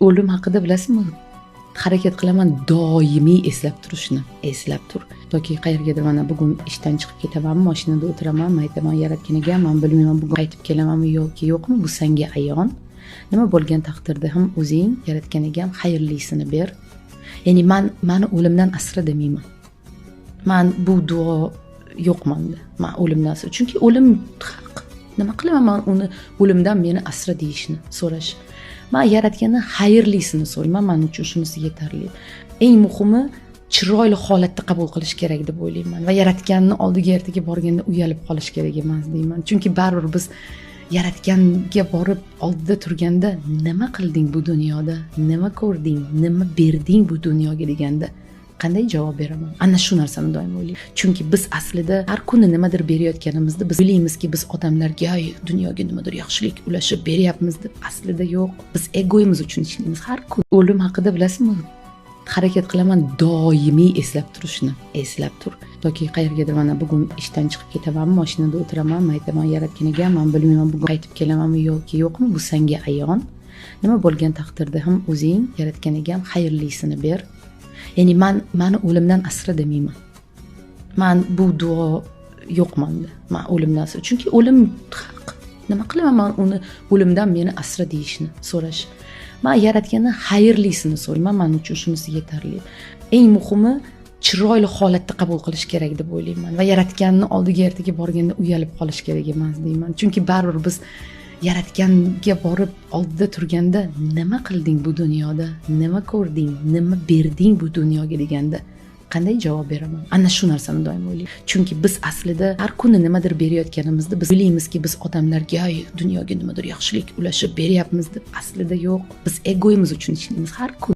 o'lim haqida bilasizmi? Harakat qilaman doimiy eslab turishni. Eslab tur. Toki qayergadir mana bugun ishdan chiqib ketamanmi, mashinada o'tiraman, aytaman yaratganiga, men bilmayman bugun qaytib kelamanmi yoki yo'qmi, bu senga ayon. Nima bo'lgan taqdirda ham o'zing yaratganiga ham xayrlisini ber. Ya'ni meni o'limdan asra demayman. Men bu duo yo'q menda. Men o'limdan asra. Chunki o'lim haq. Nima qilaman men uni o'limdan meni asra deyishni, so'rash. Men yaratgandan xayrlisini so'rayman. Men uchun shunisi yetarli. Eng muhimi chiroyli holatda qabul qilish kerak deb o'ylayman va yaratganni oldiga ertaga borganda uyalib qolish kerak emas deyman. Chunki baribir biz yaratganga borib oldida turganda nima qilding bu dunyoda? Nima ko'rding? Nima berding bu dunyoga deganda qanday javob beraman? Ana shu narsani doim o'ylayman. Chunki biz aslida har kuni nimadir berayotganimizda biz o'ylaymizki biz odamlarga dunyoga nimadir yaxshilik ulashib beryapmiz deb. Aslida yo'q. Biz egoyimiz uchun ishlaymiz har kun. O'lim haqida bilasizmi? Harakat qilaman doimiy eslab turishni. Eslab tur. Toki qayergadir mana bugun ishdan chiqib ketamanmi, mashinada o'tiraman, aytaman yaratganiga, men bilmayman bugun qaytib kelamanmi yoki yo'qmi, bu senga ayon. Nima bo'lgan taqdirda ham o'zing yaratganiga ham xayrlisini ber. Ya'ni meni o'limdan asra demayman. Men bu duo yo'q menda. Men o'limdan asra. Chunki o'lim haq. Nima qilaman men uni o'limdan meni asra deyishni, so'rash. Men yaratgandan xayrlisini so'rayman. Men uchun shunisi yetarli. Eng muhimi chiroyli holatda qabul qilish kerak deb o'ylayman va yaratganni oldiga ertaga borganda uyalib qolish kerak emas deyman. Chunki baribir biz yaratganga borib oldida turganda nima qilding bu dunyoda? Nima ko'rding? Nima berding bu dunyoga deganda qanday javob beraman? Ana shu narsani doim o'ylayman. Chunki biz aslida har kuni nimadir berayotganimizda biz o'ylaymizki biz odamlarga dunyoga nimadir yaxshilik ulashib beryapmiz deb. Aslida yo'q. Biz egoyimiz uchun ishlaymiz har kun.